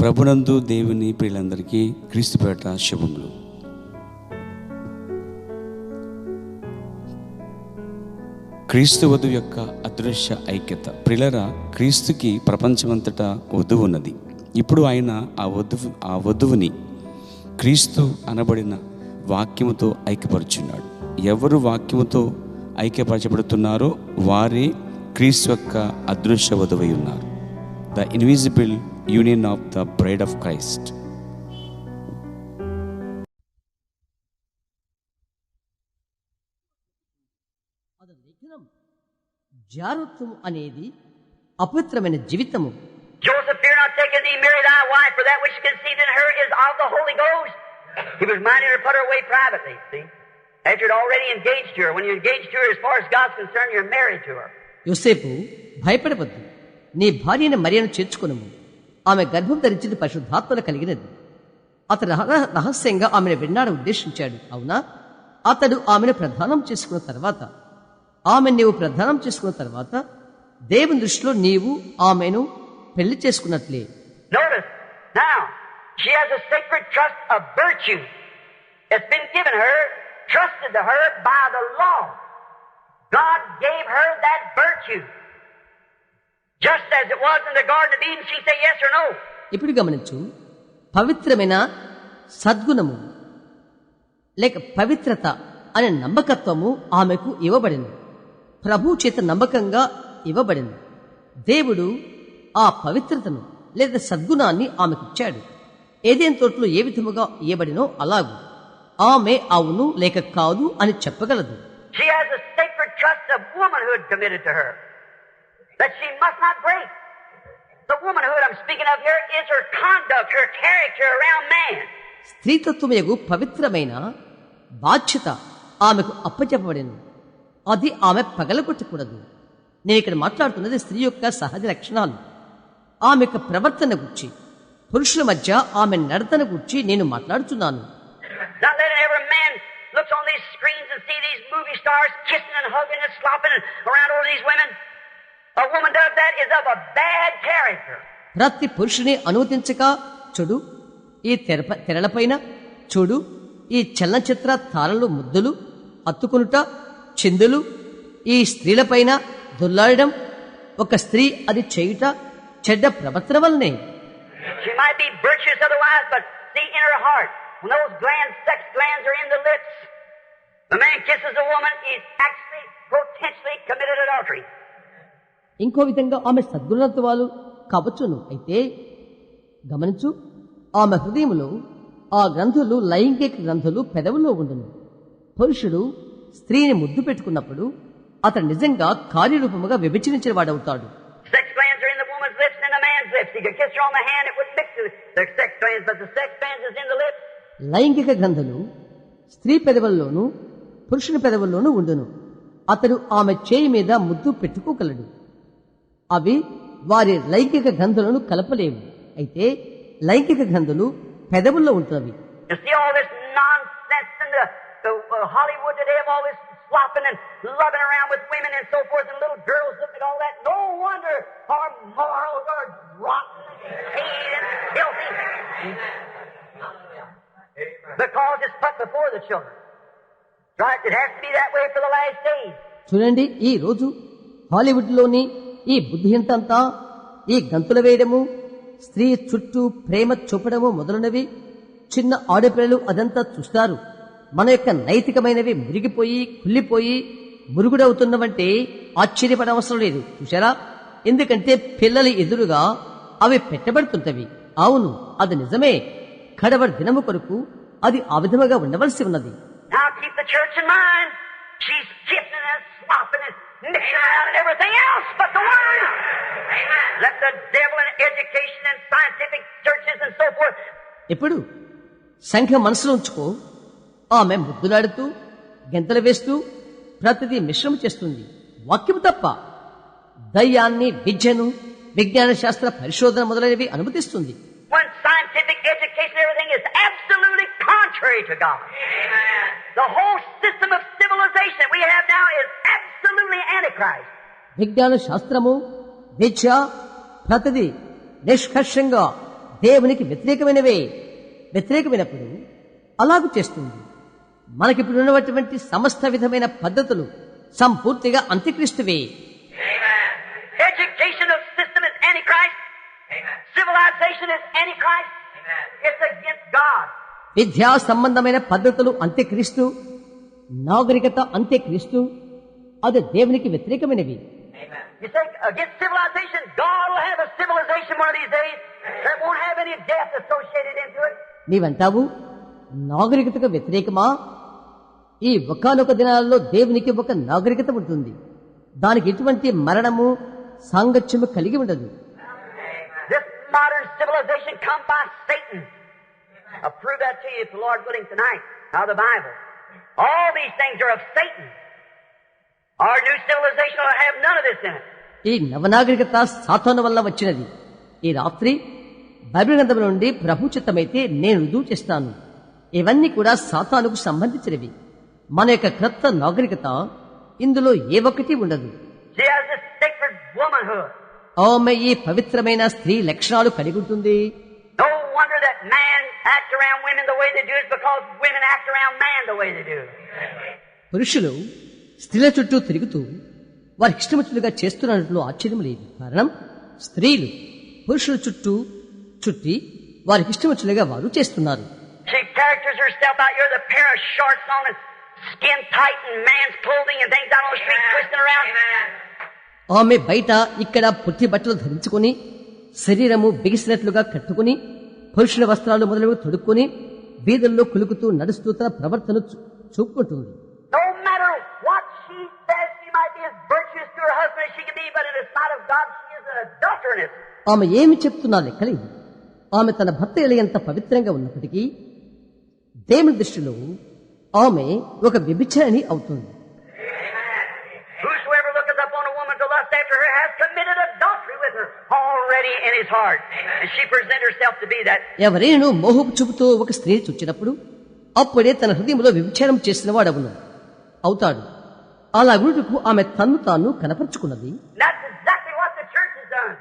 ప్రభునందు దేవుని ప్రియులందరికీ క్రీస్తుపేట శుభములు. క్రీస్తు వధువు యొక్క అదృశ్య ఐక్యత. ప్రియులరా, క్రీస్తుకి ప్రపంచమంతటా వధువు ఉన్నది. ఇప్పుడు ఆయన ఆ వధువుని క్రీస్తు అనబడిన వాక్యముతో ఐక్యపరుచున్నాడు. ఎవరు వాక్యముతో ఐక్యపరచబడుతున్నారో వారే క్రీస్తు యొక్క అదృశ్య వధువై ఉన్నారు. The invisible union of the bride of Christ. జారత్వం అనేది అపవిత్రమైన జీవితము. Joseph, fear not taking thee Mary thy wife, for that which is conceived in her is of the Holy Ghost. He was minded to put her away privately, see? After you'd already engaged to her. When you engaged to her, as far as God's concerned, you're married to her. యోసేపు, భయపడవద్దు, నీ భార్యను మరియను చేర్చుకొనుము. ఆమె గర్భం ధరించింది పరిశుద్ధాత్మను కలిగినది. అతడు రహస్యంగా ఆమెను విన్నాడు ఉద్దేశించాడు. అవునా? అతడు ఆమెను ప్రదానం చేసుకున్న తర్వాత, నీవు ప్రదానం చేసుకున్న తర్వాత దేవుని దృష్టిలో నీవు ఆమెను పెళ్లి చేసుకున్నట్లే. Notice, now, she has a sacred trust of virtue. It's been given her, trusted to her by the law. God gave her that virtue. Just as it was in the Garden of Eden, she said yes or no. ఇప్పుడు గమనించు, పవిత్రమైన సద్గుణము లేక పవిత్రత అనే నమ్మకత్వము ఆమెకు ఇవ్వబడింది. ప్రభు చేత నమ్మకంగా ఇవ్వబడింది. దేవుడు ఆ పవిత్రతను లేదా సద్గుణాన్ని ఆమెకు ఇచ్చాడు. ఏదైనా తోటలో ఏ విధముగా ఇవ్వబడినో అలాగూ ఆమె అవును లేక కాదు అని చెప్పగలదు. She has a sacred trust of womanhood committed to her that she must not break. The womanhood I'm speaking of here is her conduct, her character around man. స్త్రీతత్వమేగు పవిత్రమైన బాధ్యత ఆమెకు అప్పచెప్పబడింది. అది ఆమె పగలగొట్టకూడదు. నేను ఇక్కడ మాట్లాడుతున్నది స్త్రీ యొక్క సహజ లక్షణాలు. ఆమె యొక్క ప్రవర్తన గురించి, పురుషుల మధ్య ఆమె నడతన గురించి నేను మాట్లాడుతున్నాను. Not letting every man looks on these screens and see these movie stars kissing and hugging and slopping around over these women. A woman does that is of a bad character. ప్రతి పురుషుని అనుమతించక చూడు, ఈ తెరలపైన చూడు, ఈ చలనచిత్ర తారలు ముద్దులు అత్తుకునుట, చిందులు, ఈ స్త్రీలపైన దొల్లాడడం, ఒక స్త్రీ అది చేయుట చెడ్డ ప్రవర్తన వల్లనే. She might be virtuous otherwise, but see in her heart, when those glands, sex glands are in the lips, the man kisses a woman, he's actually potentially committed adultery. ఇంకో విధంగా ఆమె సద్గుణత్వాలు కావచ్చును. అయితే గమనించు, ఆమె హృదయంలో ఆ గ్రంథులు, లైంగిక గ్రంథులు పెదవుల్లో ఉండును. పురుషుడు స్త్రీని ముద్దు పెట్టుకున్నప్పుడు అతడు నిజంగా కార్యరూపముగా విభజించిన వాడవుతాడు. Sex glands are in the woman's lips and in the man's lips. He could kiss her on the hand, it would mix with the sex glands, but the sex glands is in the lips. లైంగిక గ్రంథులు స్త్రీ పెదవుల్లోనూ పురుషుని పెదవుల్లోనూ ఉండును. అతడు ఆమె చేయి మీద ముద్దు పెట్టుకోగలడు. అవి వారి లైంగిక గ్రంథులను కలపలేవు. అయితే లైంగిక గ్రంథులు పెదవుల్లో ఉంటున్నవి. You see all this nonsense in the Hollywood today of all this slopping and loving around with women and so forth, and little girls looking at all that. No wonder our morals are rotten and decayed and filthy. Because it's put before the children. Right? It has to be that way for the last days. చూడండి, ఈ రోజు హాలీవుడ్లోని ఈ బుద్ధిహీనతంతా, ఈ గంతులు వేయడము, స్త్రీ చుట్టూ ప్రేమ చూపడము మొదలైనవి, చిన్న ఆడపిల్లలు అదంతా చూస్తారు. మన యొక్క నైతికమైనవి మురిగిపోయి కుళ్ళిపోయి మురుగుడవుతున్నవంటే ఆశ్చర్యపడవసరం లేదు. చూశారా? ఎందుకంటే పిల్లల ఎదురుగా అవి పెట్టబడుతుంటవి. అవును, అది నిజమే. కడవరి దినము కొరకు అది ఆ విధముగా ఉండవలసి ఉన్నది. Now keep the church in mind. She's kissing and slopping and mixing around and everything else but the word. Let the devil in education and scientific churches and so forth. ఇప్పుడు సంఖ్య మనసులో ఉంచుకో. ఆమె ముద్దులాడుతూ గెంతలు వేస్తూ ప్రతిదీ మిశ్రమ చేస్తుంది. వాక్యము తప్ప దయ్యాన్ని, విద్యను, విజ్ఞాన శాస్త్ర పరిశోధన మొదలైనవి అనుమతిస్తుంది. When scientific education, everything is absolutely contrary to God. The whole system of civilization that we have now is absolutely antichrist. విజ్ఞాన శాస్త్రము, విద్య, ప్రతిదీ నిష్కర్షంగా దేవునికి వ్యతిరేకమైనప్పుడు అలాగూ చేస్తుంది. మనకిప్పుడు ఉన్నటువంటి సమస్త విధమైన పద్ధతులు సంపూర్తిగా అంత్యక్రీస్తువే. Educational system is Antichrist. Civilization is Antichrist. It's against God. విద్యా సంబంధమైన పద్ధతులు అంత్యక్రీస్తు, నాగరికత అంత్యక్రీస్తు, అది దేవునికి వ్యతిరేకమైనవి. You say against civilization, God will have a civilization one of these days that won't have any death associated into it. నీవంటావు నాగరికతకు వ్యతిరేకమా? ఈ ఒకానొక దినాలలో దేవునికి ఒక నాగరికత ఉంటుంది, దానికి ఎటువంటి మరణము సాంగత్యము కలిగి ఉండదు. This modern civilization come by Satan. I'll prove that to you if the Lord willing tonight, out of the Bible. All these things are of Satan. Our new civilization will have none of this in it. ఈ నవనాగరికత సాతాను వల్ల వచ్చినది. ఈ రాత్రి Bible గ్రంథం నుండి ప్రభు చిత్తమైతే నేను రుజువు చేస్తాను. ఇవన్నీ కూడా సాతానుకు సంబంధించినవి. మన యొక్క క్రొత్త నాగరికత ఇందులో ఏ ఒక్కటి ఉండదు. She has this sacred womanhood. ఆమె ఈ పవిత్రమైన స్త్రీ లక్షణాలు కలిగి ఉంటుంది. No wonder that man acts around women the way they do is because women act around man the way they do. పురుషులు స్త్రీల చుట్టూ తిరుగుతూ వారికి ఇష్టమచ్చులుగా చేస్తున్నట్లు ఆశ్చర్యం లేదు. కారణం స్త్రీలు పురుషుల చుట్టి వారికి ఇష్టమచ్చులుగా వారు చేస్తున్నారు. She characters herself out here with a pair of shorts on and skin tight and man's clothing and things out on the street twisting around. ఆమె బయట ఇక్కడ పొట్టి బట్టలు ధరించుకుని శరీరము బిగిసినట్లుగా కట్టుకుని పురుషుల వస్త్రాలు మొదలగు తొడుక్కొని వీధుల్లో కులుకుతూ నడుస్తూ తన ప్రవర్తన చూపుకుంటుంది. No matter what she says, she might be as virtuous to her husband as she can be, but in the sight of God, she is an adulteress. ఆమె ఏమి చెప్తున్నా లెక్కలేదు. ఆమె తన భర్త ఎంత పవిత్రంగా ఉన్నప్పటికీ దేవుని దృష్టిలో ఆమె ఒక వ్యభిచారిణి అవుతుంది. Whosoever looketh upon a woman to lust after her has committed adultery with her already in his heart. And she presents herself to be that. ఎవరైనా మోహపు చూపుతో ఒక స్త్రీ చూచినప్పుడు అప్పుడే తన హృదయంలో వ్యభిచారం చేసిన వాడవును అవుతాడు. అలాగుటకు ఆమె తన్ను తాను కనపరుచుకున్నది. That's exactly what the church has done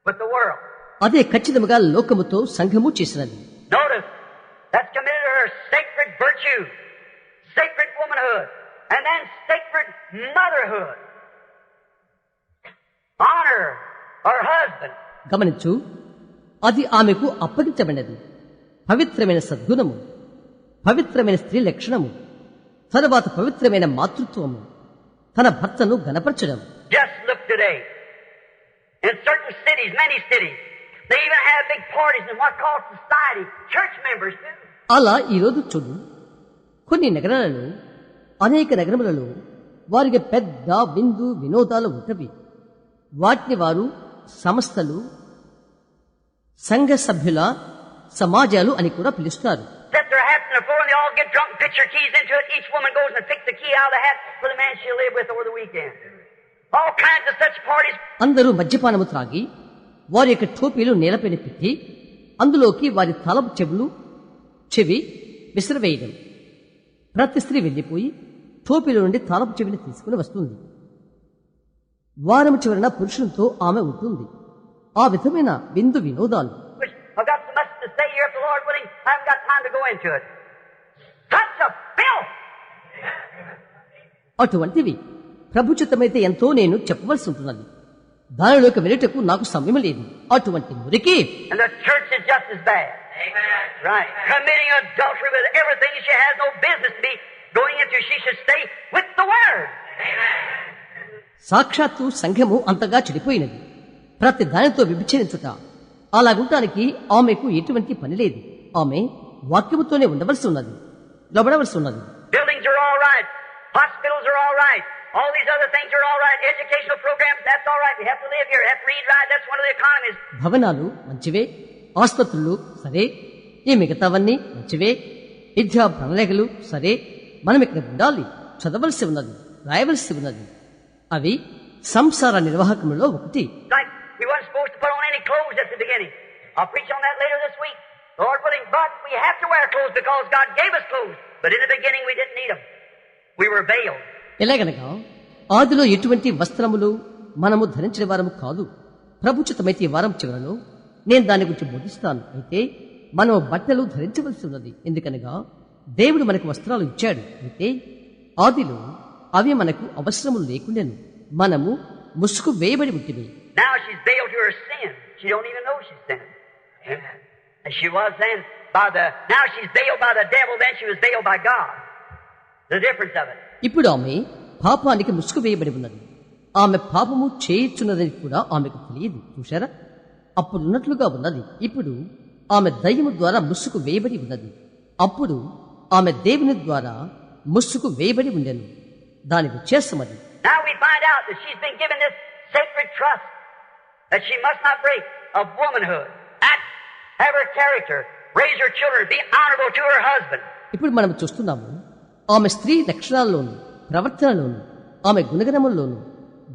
with the world. అదే ఖచ్చితంగా లోకముతో సంఘము చేసినది. Notice, that's committed her sacred virtue, sacred womanhood, and then sacred motherhood. Honor her husband. గమనించు, అది ఆమెకు అప్పగించబడినది. పవిత్రమైన సద్గుణము, పవిత్రమైన స్త్రీ లక్షణము, తరువాత పవిత్రమైన మాతృత్వము, తన భర్తను గణపరచడం. Just look today. In certain cities, many cities, they even have big parties in what's called society. Church members do. అలా ఈరోజు చూడు, కొన్ని నగరాలలో, అనేక నగరములలో వారికి పెద్ద విందు వినోదాలు ఉంటవి. వాటిని వారు సంస్థలు, సంఘ సభ్యుల సమాజాలు అని కూడా పిలుస్తారు. Set their hats on the floor and they all get drunk and pitch their keys into it. Each woman goes and picks the key out of the hat for the man she'll live with over the weekend. All kinds of such parties. అందరూ మద్యపానము త్రాగి వారి యొక్క టోపీలు నేలపైన పెట్టి అందులోకి వారి తలపు చెవి విసిరివేయడం. ప్రతి స్త్రీ వెళ్లిపోయి టోపీలో నుండి తలపు చెవిని తీసుకుని వస్తుంది. వారం చివరన పురుషులతో ఆమె ఉంటుంది. ఆ విధమైన విందు వినోదాలు. I've got so much to say here, if the Lord willing, I haven't got time to go into it. Such a filth! అటువంటివి ప్రభుచితమైతే ఎంతో నేను చెప్పవలసి ఉంటున్నది. దానిలోకి వెళ్ళటకు నాకు సమయం లేదు. అటువంటి మురికి. And the church is just as bad. Amen. Right. Committing adultery with everything that she has no business to be going into. She should stay with the Word. Amen. సాక్షాత్తు సంఘము అంతగా చెడిపోయినది. ప్రతి దానితో విభజించుట. అలాగుంటానికి ఆమెకు ఎటువంటి పని లేదు. ఆమె వాక్యముతోనే ఉండవలసి ఉన్నది, లోబడవలసి ఉన్నది. Buildings are all right. Hospitals are all right. All these other things are all right. Educational programs, that's all right. We have to live here. We have to read right. That's one of the economies. భవనాలు మంచివే, ఆసుపత్రులు సరే, ఈ మిగతావన్నీ మంచివే, విద్యా ప్రణాళికలు సరే. మనం ఇక్కడ ఉండాలి, చదవలసి ఉన్నది, రాయవలసి ఉన్నది. అవి సంసార నిర్వాహకంలో ఒకటి. Like we weren't supposed to put on any clothes at the beginning. I'll preach on that later this week. Lord willing, but we have to wear clothes because God gave us clothes. But in the beginning we didn't need them. We were veiled. ఎలాగనగా ఆదిలో ఎటువంటి వస్త్రములు మనము ధరించిన వారము కాదు. ప్రభుచితమైతే ఈ వారం చివరలో నేను దాని గురించి బోధిస్తాను. అయితే మనం బట్టలు ధరించవలసి ఉన్నది. ఎందుకనగా దేవుడు మనకు వస్త్రాలు ఇచ్చాడు. అయితే ఆదిలో అవి మనకు అవసరము లేకుండాను మనము ముసుగు వేయబడి ఉంటుంది. Now she's veiled to her sin. She don't even know she's sinning. Amen. And she was then now she's veiled by the devil, then she was veiled by God. The difference of it. ఇప్పుడు ఆమె పాపానికి ముసుగు వేయబడి ఉన్నది. ఆమె పాపము చేయుచున్నదని కూడా ఆమెకు తెలియదు. చూశారా? అప్పుడున్నట్లుగా ఉన్నది. ఇప్పుడు ఆమె దయ్యము ద్వారా ముసుగు వేయబడి ఉన్నది. అప్పుడు ఆమె దేవుని ద్వారా ముసుగు వేయబడి ఉండెను. దాని వ్యత్యాసమది. Now we find out that she's been given this sacred trust that she must not break of womanhood, act, have her character, raise her children, be honorable to her husband. ఇప్పుడు మనం చూస్తున్నాము ఆమె స్త్రీ లక్షణాల్లోను, ప్రవర్తనలోను, ఆమె గుణగణముల్లోను,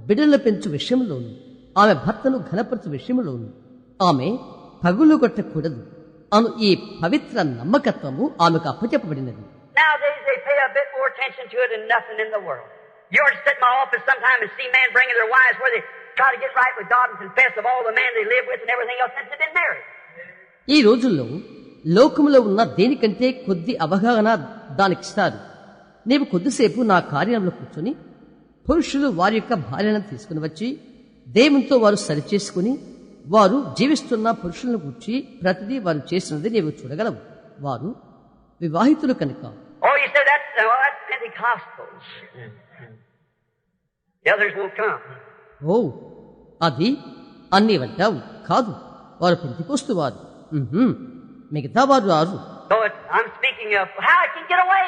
బిడ్డలను పెంచు విషయంలోను, ఆమె భర్తను ఘనపరచు విషయంలోను ఆమె పగులు కొట్టకూడదు అను ఈ పవిత్ర నమ్మకత్వము ఆమెకు అప్పచెప్పబడినది. Nowadays they pay a bit more attention to it than nothing in the world. You ought to sit in my office sometime and see men bringing their wives where they try to get right with God and confess of all the men they live with and everything else since they've been married. ఈ రోజుల్లో లోకములో ఉన్న దేనికంటే కొద్ది అవగాహన దానికిస్తారు. నీవు కొద్దిసేపు నా కార్యంలో కూర్చొని పురుషులు వారి యొక్క భార్యలను తీసుకుని వచ్చి దేవునితో వారు సరిచేసుకుని వారు జీవిస్తున్న పురుషులను కూర్చి ప్రతిదీ వారు చేసినది నీవు చూడగలవు. వారు వివాహితులు కనుక. Oh, you say that's Pentecostals. The others won't come. ఓ, అది అన్ని అంటావు. కాదు, వారు పెంతికోస్తు వారు. మిగతా వారు రారు. So I'm speaking of how it can get away.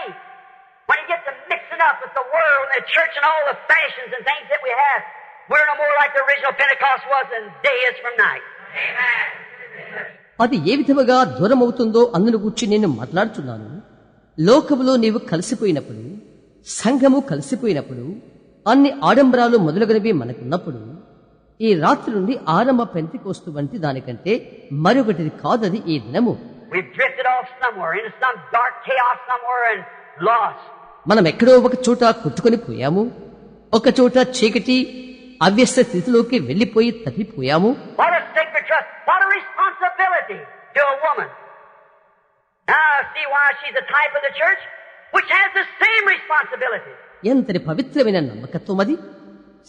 When you get to mixing up with the world and the church and all the fashions and things that we have, we're no more like the original Pentecost was than day is from night. అది ఏ విధముగా దూరమవుతుందో అందును గురించి నేను మాట్లాడుతున్నాను. లోకములో నీవు కలిసిపోయినప్పుడు, సంఘము కలిసిపోయినప్పుడు, అన్ని ఆడంబరాలు మొదలుగునవి మనకున్నప్పుడు ఈ రాత్రి నుండి ఆరంభ పెంతికోస్తు వంటి దానికంటే మరొకటిది కాదది ఈ దినము. We've drifted off somewhere into some dark chaos somewhere and lost. మనం ఎక్కడో ఒక చోట కొట్టుకొని పోయాము, ఒక చోట చీకటి అవ్యస్త స్థితిలోకి వెళ్లిపోయి తప్పిపోయాము. What a sacred trust! What a responsibility to a woman! Now see why she's a type of the church, which has the same responsibility. ఎంతటి పవిత్రమైన నమ్మకత్వం అది!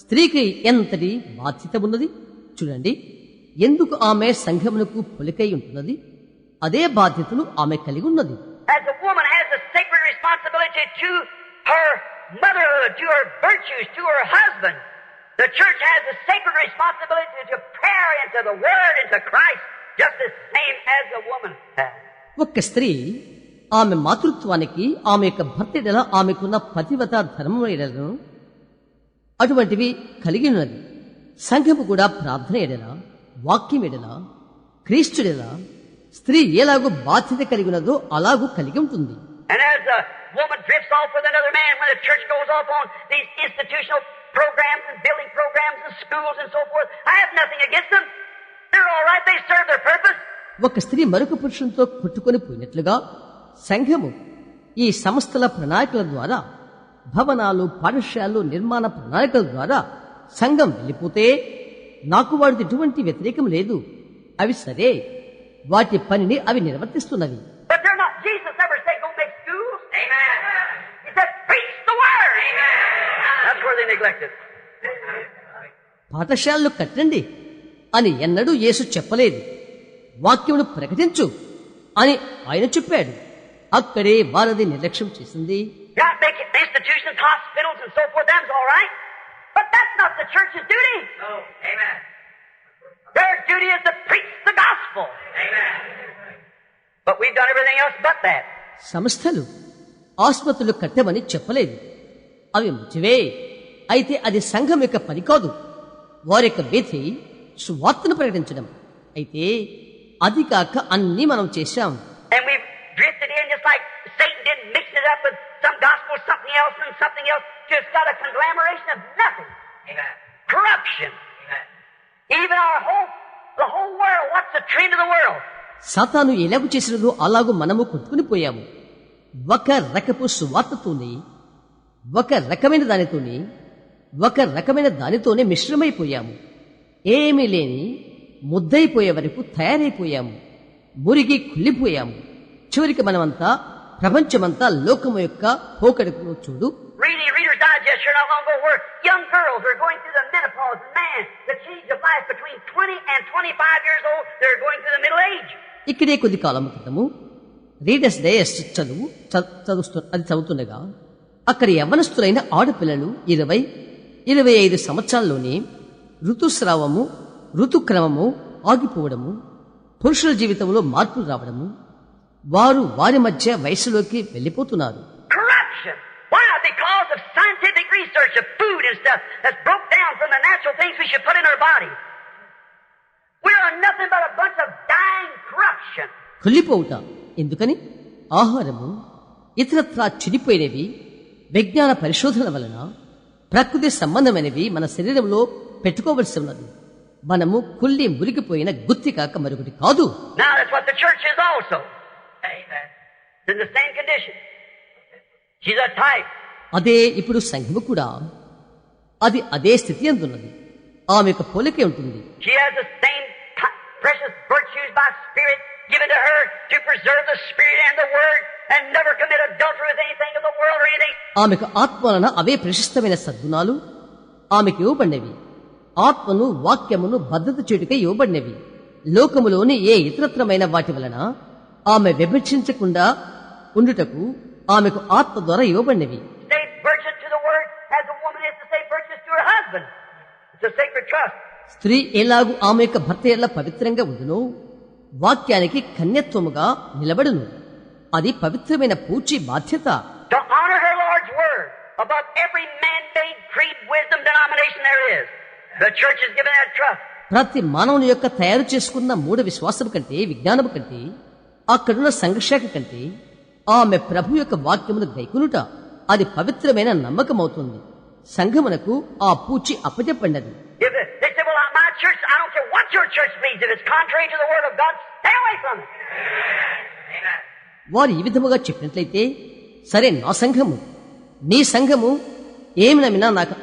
స్త్రీకి ఎంతటి బాధ్యత ఉన్నది చూడండి. ఎందుకు ఆమె సంఘమునకు పొలికై ఉంటున్నది? అదే బాధ్యతలు ఆమె కలిగి ఉన్నది. As a woman has a sacred responsibility to her motherhood, to her virtues, to her husband, the church has a sacred responsibility to prayer and to the word and to Christ, just the same as a woman has. ఒక్క స్త్రీ ఆమె మాతృత్వానికి, ఆమె యొక్క భర్త ఎడల ఆమెకున్న పతివ్రత ధర్మం ఎడలను అటువంటివి కలిగి ఉన్నది. సంఘము కూడా ప్రార్థన ఎడల, వాక్యం ఎడల, క్రీస్తుడెల స్త్రీ ఎలాగూ బాధ్యత కలిగి ఉన్నదో అలాగూ కలిగి ఉంటుంది. And as a woman drifts off with another man, when the church goes off on these institutional programs and building programs and schools and so forth, I have nothing against them. They're all right. They serve their purpose. ఒక స్త్రీ మరొక పురుషునితో కొట్టుకొని పోయినట్లుగా సంఘము ఈ సంస్థల ప్రణాళికల ద్వారా, భవనాలు, పాఠశాలలు, నిర్మాణ ప్రణాళికల ద్వారా సంఘం వెళ్ళిపోతే నాకు వాడికి ఎటువంటి వ్యతిరేకం లేదు. అవి సరే, వాటి పనిని అవి నిర్వర్తిస్తున్నవి. But they're not. Jesus never said go make schools. Amen. He said preach the word. Amen. That's where they neglect it. పాఠశాలలు కట్టండి అని ఎన్నడూ యేసు చెప్పలేదు. వాక్యమును ప్రకటించు అని ఆయన చెప్పాడు. అక్కడే వారది నిర్లక్ష్యం చేసింది. God make institutions, hospitals, and so forth. That's all right. But that's not the church's duty. Oh, amen. Their duty is to preach the gospel. Amen. But we've done everything else but that. సంస్థలు, ఆసుపత్రులు కట్టమని చెప్పలేదు. అవి మంచివే. అయితే అది సంఘం యొక్క పని కాదు. వారి యొక్క విధి సువార్తను ప్రకటించడం. అయితే అది కాక అన్నీ మనం చేశాం. And we've drifted in just like Satan did, mixed it up with some gospel, something else, and something else. Just got a conglomeration of nothing. Amen. Corruption. Amen. Even the whole world, what's the trend of the world? సాతాను ఎలాగూ చేసినదో అలాగూ మనము కొట్టుకుని పోయాము. ఒక రకపు సువార్తతోనే, ఒక రకమైన దానితోనే, ఒక రకమైన దానితోనే మిశ్రమైపోయాము. ఏమీ లేని ముద్దయిపోయే వరకు తయారైపోయాము, మురిగి కుళ్ళిపోయాము. చివరికి మనమంతా ప్రపంచమంతా లోకము యొక్క పోకడకును చూడు. Reading Reader's Digest here not long ago, where young girls are going through the menopause, and man, the change of life between 20 and 25 years old, they're going through the middle age. ఇక్కడే కొద్ది కాలం క్రితము readers digest చదువుతుండగా అక్కడ యవ్వనస్తులైన ఆడపిల్లలు 20-25 సంవత్సరాల్లోనే ఋతుస్రావము, ఋతుక్రమము ఆగిపోవడము, పురుషుల జీవితంలో మార్పులు రావడము, వారు వారి మధ్య వయసులోకి వెళ్ళిపోతున్నారు. Corruption. Why? Because of scientific research of food and stuff that's broke down from the natural things we should put in our body. We are nothing but a bunch of dying corruption. కుళ్ళిపోవుట ఎందుకని? ఆహారము ఇతరత్రా చెడిపోయినవి విజ్ఞాన పరిశోధన వలన ప్రకృతి సంబంధమైనవి మన శరీరంలో పెట్టుకోవలసి ఉన్నది. మనము కుళ్ళి మురిగిపోయిన గుత్తి కాక మరొకటి కాదు. Now that's what the church is also. Amen. It's in the same condition. She's a type. అదే ఇప్పుడు సంఘము కూడా అదే స్థితి అందున్నది. ఆమె యొక్క పోలికే ఉంటుంది. She has the same precious virtues by Spirit given to her to preserve the Spirit and the Word and never commit adultery with anything of the world or anything. ఆమెకు ఆత్మ వలన అవే ప్రశస్తమైన సద్గుణాలు ఆమెకు ఇవ్వబడినవి. ఆత్మను వాక్యమును భద్రత చేయుటకై ఇవ్వబడినవి. లోకములోని ఏ ఇతరత్రమైన వాటి వలన ఆమె విభజించకుండా ఉండుటకు ఆమెకు ఆత్మ ద్వారా ఇవ్వబడినవి. Stay virgin to the Word as a woman is to stay virgin to her husband. It's a sacred trust. స్త్రీ ఎలాగూ ఆమె యొక్క భర్త ఎలా పవిత్రంగా ఉండునో వాక్యానికి కన్యత్వముగా నిలబడును. అది పవిత్రమైన పూచి బాధ్యత. To honor her Lord's Word above every man-made creed, wisdom, denomination there is. The church is given that trust. ప్రతి మానవుని యొక్క తయారు చేసుకున్న మూఢ విశ్వాసం కంటే, విజ్ఞానము కంటే, అక్కడున్న సంఘశాఖ కంటే ఆమె ప్రభు యొక్క వాక్యమును గైకునుట అది పవిత్రమైన నమ్మకం అవుతుంది. సంఘమునకు ఆ పూచి అప్పచెప్పండి. If they say, well, my church, I don't care what your church believes. If it's contrary to the Word of God, stay away from it. Amen. వారు ఈ విధముగా చెప్పినట్లయితే, సరే నా సంఘము, నీ సంఘము ఏమి నమ్మినా నాకు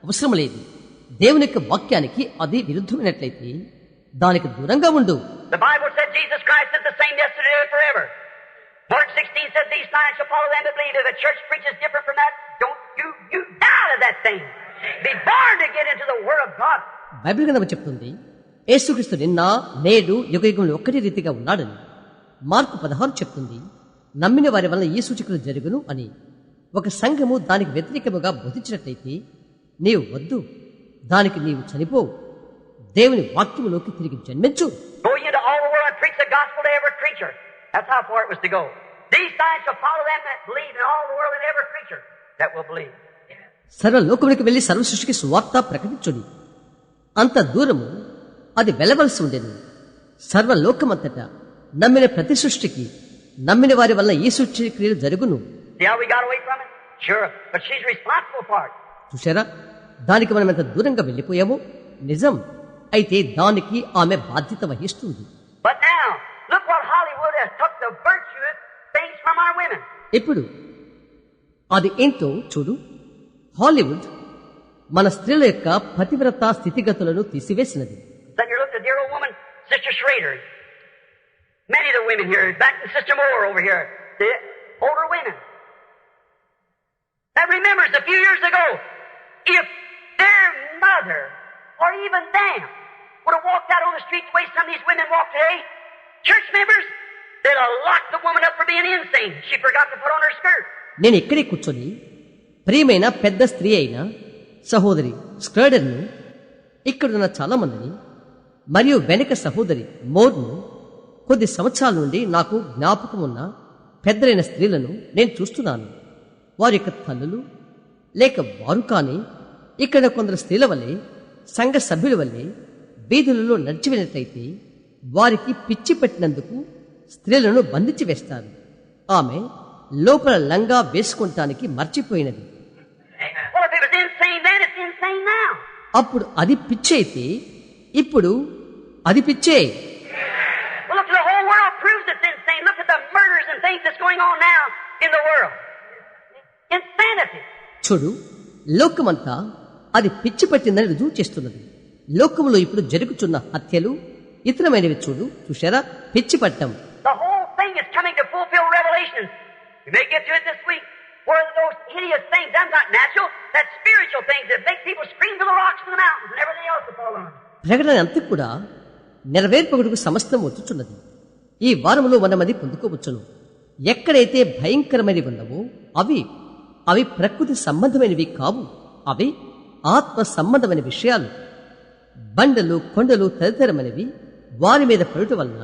అవసరం లేదు, దేవుని యొక్క వాక్యానికి అది విరుద్ధమైనట్లయితే దానికి దూరంగా ఉండు. The Bible said Jesus Christ is the same yesterday and forever. Mark 16 said these signs shall follow them that believe. If the church preaches different from that, don't you die to that thing. Be born to get into the Word of God. Bible గ్రంథం చెప్తుంది యేసుక్రీస్తు నిన్న నేడు యుగయుగంలో ఒక్కటి రీతిగా ఉన్నాడని. Mark 16 చెప్తుంది నమ్మిన వారి వలన ఈ సూచకులు జరుగును అని. ఒక సంఘము దానికి వ్యతిరేకముగా బోధించినట్లయితే నీవు వద్దు, దానికి నీవు చనిపోవు, దేవుని వాక్యములోకి తిరిగి జన్మించు. Go into all the world and preach the gospel to every creature. That's how far it was to go. These signs shall follow them that believe in all the world and every creature that will believe. సర్వ లోకమునికి వెళ్లి సర్వ సృష్టికి సువార్త ప్రకటించుడి. అంత దూరము అది వెళ్ళవలసి ఉండేది. సర్వలోకమంతటా నమ్మిన ప్రతి సృష్టికి నమ్మిన వారి వల్ల ఈ సృష్టి క్రియలు జరుగును. See how we got away from it? Sure, but she's responsible for it. చూశారా, దానికి మనం ఎంత దూరంగా వెళ్ళిపోయామో నిజం. అయితే దానికి ఆమె బాధ్యత వహిస్తుంది. But now, look what Hollywood has took the virtuous things from our women. ఇప్పుడు అది ఏంటో చూడు. హాలీవుడ్ మన స్త్రీల యొక్క పతివ్రత స్థితిగతులను తీసివేసినది. Then you look at the dear old woman, Sister Schrader. Many of the women here, back to Sister Moore over here, the older women. That remembers a few years ago, if their mother or even them would have walked out on the street the way some of these women walk today, church members, they'd have locked the woman up for being insane. She forgot to put on her skirt. నేను ఇక్కడే కూర్చొని ప్రియమైన పెద్ద స్త్రీ అయిన సహోదరి స్క్రడర్ను, ఇక్కడున్న చాలా మందిని మరియు వెనక సహోదరి మోర్ను కొద్ది సంవత్సరాల నుండి నాకు జ్ఞాపకం ఉన్న పెద్దలైన స్త్రీలను నేను చూస్తున్నాను. వారి యొక్క తల్లులు లేక వారు కానీ ఇక్కడ కొందరు స్త్రీల వల్లే, సంఘ సభ్యుల వల్లే వీధులలో నడిచి వెళ్ళినట్లయితే వారికి పిచ్చి పెట్టినందుకు స్త్రీలను బంధించి వేస్తారు. ఆమె లోపల లంగా వేసుకుంటానికి మర్చిపోయినది. Well, if it was insane then, it's insane now. అప్పుడు అది పిచ్చైతే ఇప్పుడు అది పిచ్చే. Well, look, the whole world proves it's insane. Look at the murders and things that's going on now in the world. Insanity. చూడు, లోకమంతా అది పిచ్చి పట్టిందని రుజువు చేస్తున్నది. లోకములో ఇప్పుడు జరుగుతున్న హత్యలు ఇతరమైనవి చూశారా, పిచ్చి పట్టం. The whole thing is coming to fulfill Revelation. You may get to it this week. Where those hideous things, that's not natural, that's spiritual things that make people scream to the rocks and the mountains and everything else that fall on them. ప్రకటన అంతా కూడా నెరవేర్పగుటకు సమస్తం వచ్చుచున్నది. ఈ వారములో మనం అది పొందుకోవచ్చును. ఎక్కడైతే భయంకరమైనవి ఉన్నవో అవి ప్రకృతి సంబంధమైనవి కావు, అవి ఆత్మ సంబంధమైన విషయాలు. బండలు కొండలు తదితరమైనవి వారి మీద పడుట వలన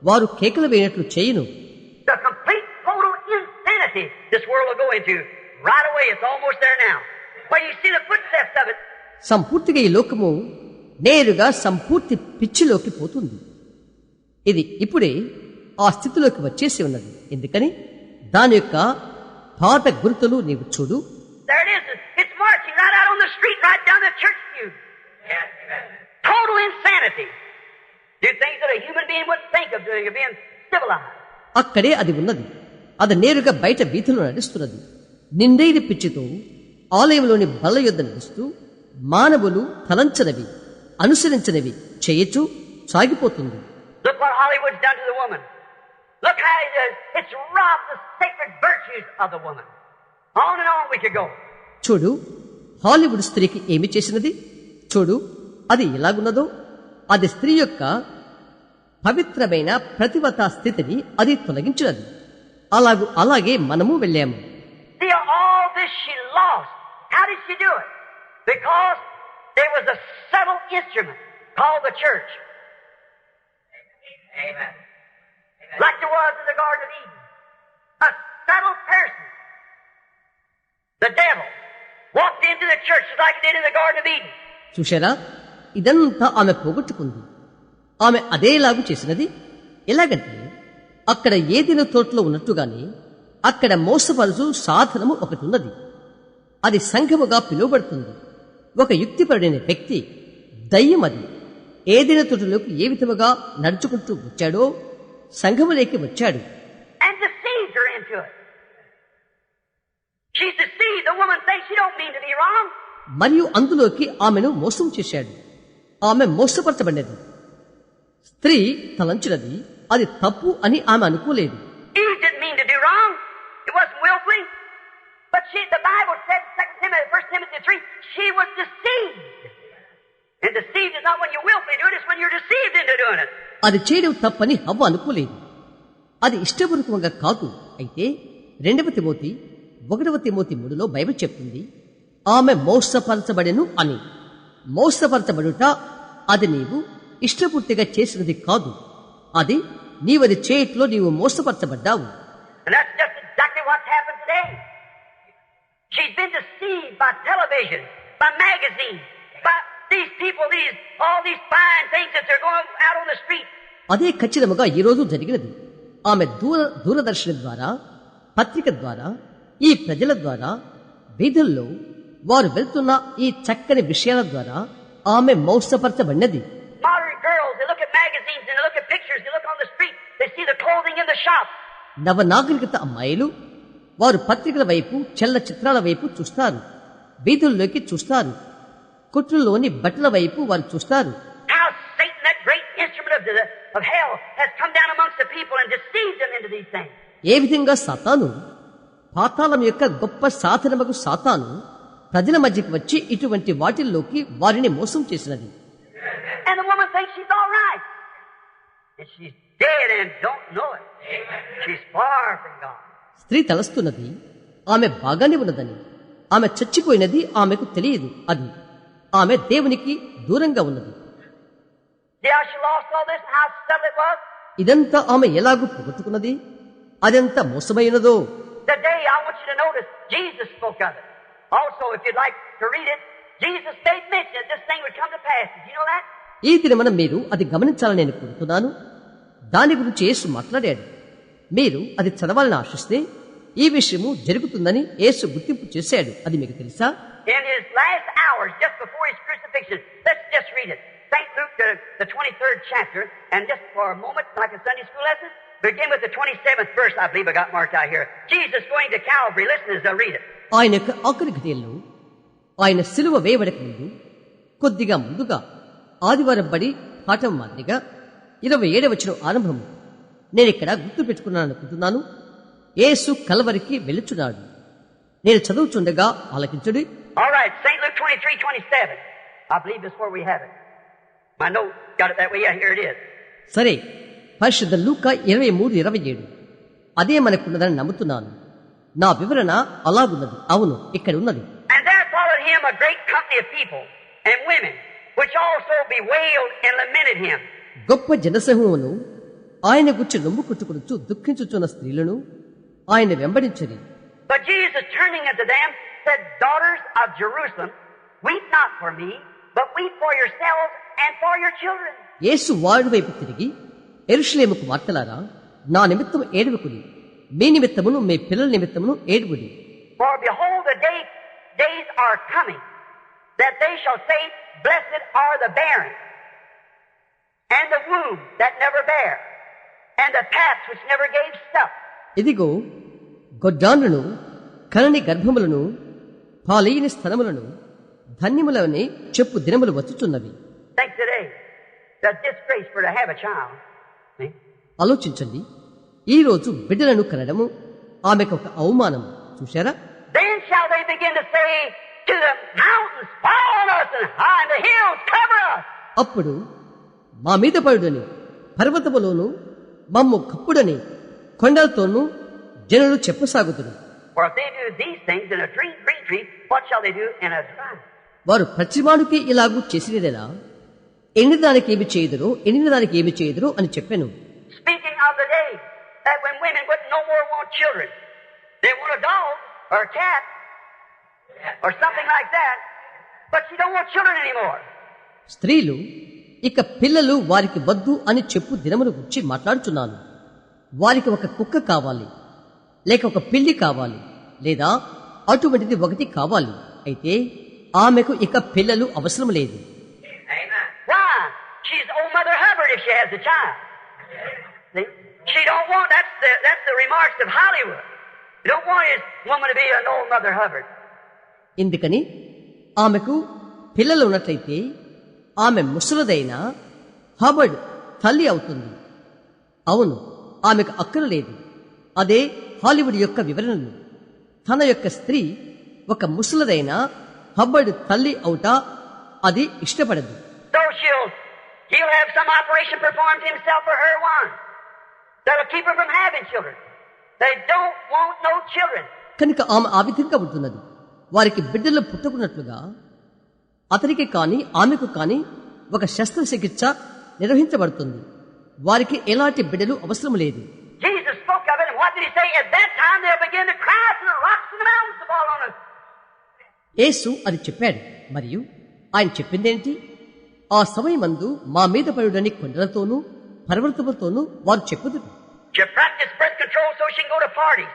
వారు కేకలు వేయనట్లు చేయును. The complete total insanity this world will go into. Right away, it's almost there now. When you see the footsteps of it. సంపూర్తిగా ఈ లోకము నేరుగా సంపూర్తి పిచ్చిలోకి పోతుంది. ఇది ఇప్పుడే ఆ స్థితిలోకి వచ్చేసి ఉన్నది. ఎందుకని దాని యొక్క పాత గుర్తులు నీవు చూడు. There it is. It's marching right out on the street, right down the church pew. Total insanity. Do things that a human being wouldn't think of doing, of being civilized. అక్కడే అది ఉన్నది. అది నేరుగా బయట వీధిలో నడుస్తున్నది. నిండైన పిచ్చితో ఆలయంలోని బల్ల యొద్ద నడుస్తూ మానవులు తలంచనవి అనుసరించనివి చేయొచ్చు సాగిపోతుంది. Look what Hollywood's done to the woman. Look how it's robbed the sacred virtues of the woman. On and on we could go. చూడు, హాలీవుడ్ స్త్రీకి ఏమి చేసినది. చూడు, అది ఎలాగున్నదో. అది స్త్రీ యొక్క పవిత్రమైన ప్రతివతా స్థితిని అది తొలగించినది. అలాగే మనము వెళ్ళాము. See, all this she lost. How did she do it? Because there was a subtle instrument called the church. Amen. Like there was in the Garden of Eden. A subtle person. The devil walked into the church like he did in the Garden of Eden. చూశారా, ఇదంతా ఆమె పోగొట్టుకుంది. ఆమె అదేలాగు చేసినది. ఎలాగంటే అక్కడ ఏదైనా తోటలో ఉన్నట్టుగానే అక్కడ మోసపరుచు సాధనము ఒకటి ఉన్నది. అది సంఘముగా పిలువబడుతుంది. ఒక యుక్తిపరుడైన వ్యక్తి దయ్యం అది ఏదైనా తోటలోకి ఏ విధముగా నడుచుకుంటూ వచ్చాడో సంఘములోకి వచ్చాడు. And deceived her into it. She's deceived. The woman thinks she don't mean to be wrong. మరియు అందులోకి ఆమెను మోసం చేశాడు. ఆమె మోసపరచబడినది. స్త్రీ తలంచినది అది తప్పు అని ఆమె అనుకోలేదు. Eve didn't mean to do wrong. It wasn't willfully. But the Bible said in 1 Timothy 3, she was deceived. And deceived is not when you willfully do it, it's when you're deceived into doing it. అది చేయడం తప్పని హవ్వ అనుకోలేదు. అది ఇష్టపూర్వకంగా కాదు. అయితే 2 Timothy 1 Timothy 3లో Bible చెప్తుంది, ఆమె మోసపరచబడెను అని. మోసపరచబడుట అది నీవు ఇష్టపూర్తిగా చేసినది కాదు. అది నీవది చేయట్లో నీవు మోసపరచబడ్డావు. And that's just exactly what's happened today. She's been deceived by television, by magazines, by these people, all these fine things that they're going out on the street. అదే ఖచ్చితంగా ఈ రోజు జరిగినది. ఆమె దూరదర్శన ద్వారా, పత్రిక ద్వారా, ఈ ప్రజల ద్వారా, వీధుల్లో వారు వెళ్తున్న ఈ చక్కని విషయాల ద్వారా ఆమె మోసపరచబడినది. Modern girls, they look at magazines and they look at pictures, they look on the street, they see the clothing in the shop. నవనాగరికత అమ్మాయిలు వారు పత్రికల వైపు, చెల్ల చిత్రాల వైపు చూస్తారు, వీధుల్లోకి చూస్తారు, కొట్టుల్లోని బట్టల వైపు వారు చూస్తారు. How Satan, that great instrument of hell, has come down amongst the people and deceived them into these things. ఏ విధంగా సాతాను, పాతాళం యొక్క గొప్ప సాధనమగు సాతాను ప్రజల మధ్యకి వచ్చి ఇటువంటి వాటిల్లోకి వారిని మోసం చేసినది. And the woman thinks she's all right. And she's dead and don't know it. She's far from God. స్త్రీ తలస్తున్నది ఆమె బాగానే ఉన్నదని, ఆమె చచ్చిపోయినది ఆమెకు తెలియదు. అది ఆమె దేవునికి దూరంగా ఉన్నది. See how she lost all this and how subtle it was? ఇదంతా ఆమె ఎలాగూ పోగొట్టుకున్నది, అదెంత మోసమైనదో. Today I want you to notice Jesus spoke of it. Also, if you'd like to read it, Jesus made mention that this thing would come to pass. Did you know that? ఈ దినమన మీరు అది గమనించాలని నేను కోరుతున్నాను. దాని గురించి యేసు మాట్లాడాడు. మీరు అది చదవాలని ఆశిస్తే ఈ విషయము జరుగుతుందని యేసు గుర్తింపు చేశాడు. అది మీకు తెలుసా? In his last hours, just before his crucifixion, let's just read it. St. Luke, the 23rd chapter, and just for a moment, like a Sunday school lesson, begin with the 27th verse, I believe I got marked out here. Jesus going to Calvary. Listen as I read it. ఆయన యొక్క ఆఖరి ఘడియల్లో ఆయన సిలువ వేయబడక ముందు కొద్దిగా ముందుగా ఆదివారం బడి పాఠం మాదిరిగా 27వ వచనం ఆరంభము నేనిక్కడ గుర్తు పెట్టుకున్నాననుకుంటున్నాను. యేసు కల్వరికి వెళ్ళుచున్నాడు. నేను చదువుచుండగా ఆలకించుడి. All right, St. Luke 23:27. I believe this is where we have it. My note got it that way. Yeah, here it is. సరే, పరిశుద్ధ లూకా 23:27 అదే మనకున్నదని నమ్ముతున్నాను. నా వివరణ అలాగున్నది. అవును, ఇక్కడ ఉన్నది. And there followed him a great company of people and women, which also bewailed and lamented him. గొప్ప జనసమూహమును ఆయన గురించి నొమ్ము కుట్టుకుడుచు దుఃఖించుచున్న స్త్రీలను ఆయన వెంబడించరి. But Jesus, turning unto them, said, Daughters of Jerusalem, weep not for me, but weep for yourselves and for your children. యేసు వారి వైపు తిరిగి, యెరూషలేము కుమార్తెలారా, నా నిమిత్తము ఏడవకుడి, మీ నిమిత్తమును మీ పిల్లల నిమిత్తమును ఏడువుడి. For behold, the days are coming, that they shall say, Blessed are the barren, and the womb that never bare, and the paps which never gave suck. ఇదిగో గొడ్డాన్లను కనని గర్భములను పాలేయని స్థలములను ధన్యములని చెప్పు దినములు వచ్చుచున్నవి. Think today, the disgrace for to have a child. See? ఆలోచించండి, ఈ రోజు బిడ్డలను కనడము ఆమెకు ఒక అవమానం. చూశారా? Then shall they begin to say to the mountains, Fall on us, and high the hills, cover us. అప్పుడు మా మీద పడుడని పర్వతములోను మమ్ము కప్పుడని కొండలతోనూ జనులు చెప్పసాగుతున్నారు. For if they do these things in a green tree, what shall they do in a dry? వారు ప్రతిమానుకి ఇలాగూ చేసినదేనా, ఎండిన దానికి ఏమి చేయుదురో ఎండిన దానికి ఏమి చేయుదురో అని చెప్పాను. Speaking of the day that when women would no more want children, they want a dog or a cat or something like that, but she don't want children anymore. స్త్రీలు ఇక పిల్లలు వారికి వద్దు అని చెప్పు దినమును గురించి మాట్లాడుచున్నాను. వారికి ఒక కుక్క కావాలి, లేక ఒక పిల్లి కావాలి, లేదా అటువంటిది ఒకటి కావాలి. అయితే ఆమెకు ఇక పిల్లలు అవసరం లేదు. Why? She's old Mother Hubbard if she has a child. See? She don't want, that's the remarks of Hollywood. You don't want his woman to be an old Mother Hubbard. ఎందుకని ఆమెకు పిల్లలు ఉన్నట్లయితే ఆమె ముసలదైన హబర్డ్ తల్లి అవుతుంది. అవును, ఆమెకు అక్కర లేదు. అదే హాలీవుడ్ యొక్క వివరణలు. తన యొక్క స్త్రీ ఒక ముసలదైన హబ్బర్డ్ తల్లి అవుట అది ఇష్టపడదు. So he'll have some operation performed himself or her one that'll keep her from having children. They don't want no children. కనుక ఆమె ఆ విధంగా ఉంటున్నది. వారికి బిడ్డలు పుట్టకున్నట్లుగా అతనికి కాని ఆమెకు కాని ఒక శస్త్రచికిత్స నిర్వహించబడుతుంది. వారికి ఎలాంటి బిడ్డలు అవసరం లేదు. Jesus spoke of it, and what did he say? At that time they'll begin to cry from the rocks and the mountains to fall on us. యేసు అది చెప్పాడు. మరియు ఆయన చెప్పిందేంటి? ఆ సమయమందు మా మీద పడుడని కొండలతోనూ పర్వతములతోనూ వారు చెప్పుదురు. She practiced birth control so she can go to parties.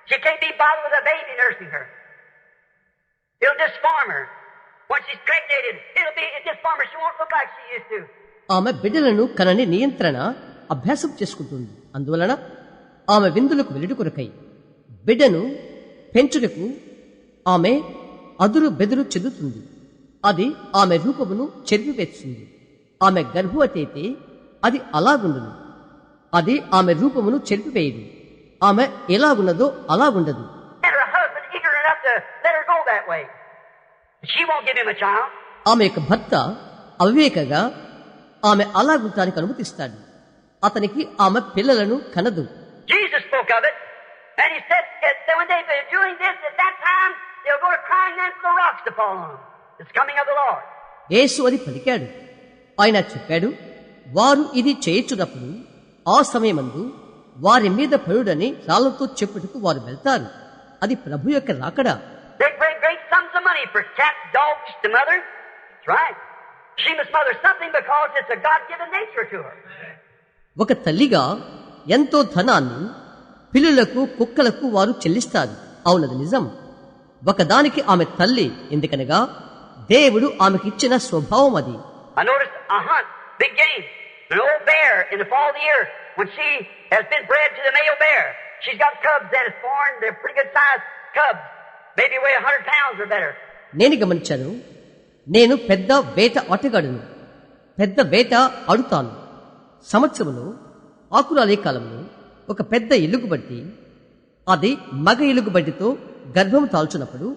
She can't be bothered with a baby nursing her. It'll disform her. When she's pregnant, it'll disform her. She won't look like she used to. ఆమె బిడ్డలను కనని నియంత్రణ అభ్యాసం చేసుకుంటుంది. అందువలన ఆమె విందులకు వెలుడు కొరకై బిడ్డను పెంచుటకు ఆమె అదురు బెదురు చెందుతుంది. అది ఆమె రూపమును చెరిపివేస్తుంది. ఆమె గర్భవతి అయితే అది అలాగుండును. అది ఆమె రూపమును చెరిపివేయదు. ఆమె ఎలాగున్నదో అలాగుండదు. And her husband eager enough to let her go that way. She won't give him a child. ఆమె యొక్క భర్త అవివేకగా ఆమె అలాగుంటానికి అనుమతిస్తాడు. అతనికి ఆమె పిల్లలను కనదు. Jesus spoke of it, and he said that when they're doing this at that time, they'll go to crying then for the rocks to fall on them. It's coming of the Lord. యేసు అది పలికాడు. ఆయన చెప్పాడు, వారు ఇది చేయుచున్నప్పుడు ఆ సమయమందు వారి మీద పడుడని రాళ్లతో చెప్పుటకు వారు వెళ్తారు. అది ప్రభు యొక్క రాకడ. They pay great sums of money for cats, dogs to mother. That's right. She must mother something because it's a God-given nature to her. ఒక తల్లిగా ఎంతో ధనాన్ని పిల్లులకు కుక్కలకు వారు చెల్లిస్తారు. అవునది నిజం. ఒకదానికి ఆమె తల్లి, ఎందుకనగా దేవుడు ఆమెకిచ్చిన స్వభావం అది. I noticed a hunt, big game, an old bear in the fall of the year when she has been bred to the male bear. She's got cubs that is born. They're pretty good sized cubs, maybe weigh 100 pounds or better. నేను గమనించాను. నేను పెద్ద వేట ఆటగాడును. పెద్ద వేట ఆడుతాను. సంవత్సరములో ఆకురాలే కాలంలో ఒక పెద్ద ఎలుగుబంటి, అది మగ ఎలుగుబంటితో గర్భం తాల్చున్నప్పుడు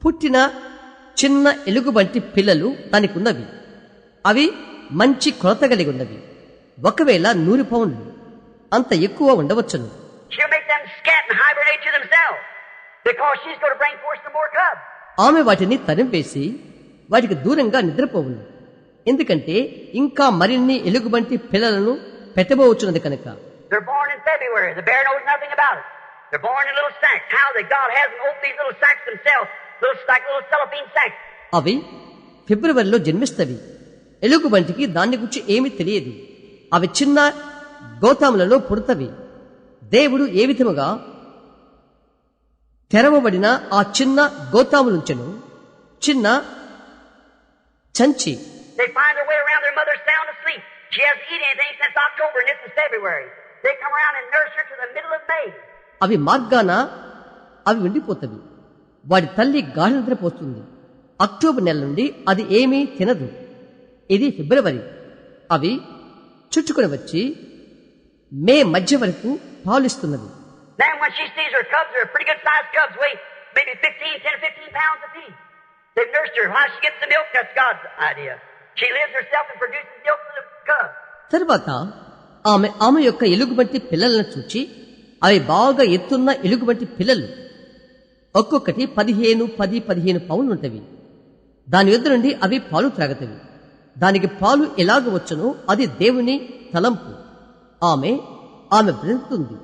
పుట్టిన చిన్న ఎలుగుబంటి పిల్లలు దానికి ఉన్నవి. అవి మంచి కొలత కలిగి ఉన్నవి. ఒకవేళ 100 పౌండ్లు అంత ఎక్కువ ఉండవచ్చును. She'll make them scat and hibernate to themselves because she's going to bring forth some more cubs. ఆమె వాటిని తరిమివేసి వాటికి దూరంగా నిద్రపోవును. ఎందుకంటే ఇంకా మరిన్ని ఎలుగుబంటి పిల్లలను పెట్టబోచున్నది కనుక. They're born in February. The bear knows nothing about it. They're born in little sacks. How that God has them open these little sacks themselves, like little cellophane sacks. అవి ఫిబ్రవరిలో జన్మిస్తవి. ఎలుగుబంటికి దాన్ని గురించి ఏమీ తెలియదు. అవి చిన్న గోతాములలో పుడతవి. దేవుడు ఏ విధముగా తెరవబడిన ఆ చిన్న గోతాములుంచెను, చిన్న చంచి. They find their way around their mother sound asleep. She hasn't eaten anything since October, and this is February. They come around and nurse her to the middle of May. అవి మార్గాన అవి ఉండిపోతవి. వాడి తల్లి గాఢ నిద్రపోతుంది. అక్టోబర్ నెల నుండి అది ఏమీ తినదు. ఇది ఫిబ్రవరి. అవి చుట్టుకొని వచ్చి మే మధ్య వరకు పాలిస్తున్నది. Then when she sees her cubs, they're pretty good sized cubs, weigh maybe 10 to 15 pounds apiece. They've nursed her. How she gets the milk, that's God's idea. She lives herself and produces milk for the cubs. తర్వాత ఆమె యొక్క ఎలుగుబంటి పిల్లలను చూచి, అవి బాగా ఎత్తున్న ఎలుగుబంటి పిల్లలు ఒక్కొక్కటి 15 పౌండ్లు ఉంటవి. దాని యొద్ద నుండి అవి పాలు త్రాగతవి. దానికి పాలు ఎలాగ వచ్చునో అది దేవుని తలంపు. ఆమె బ్రతుకుతుంది.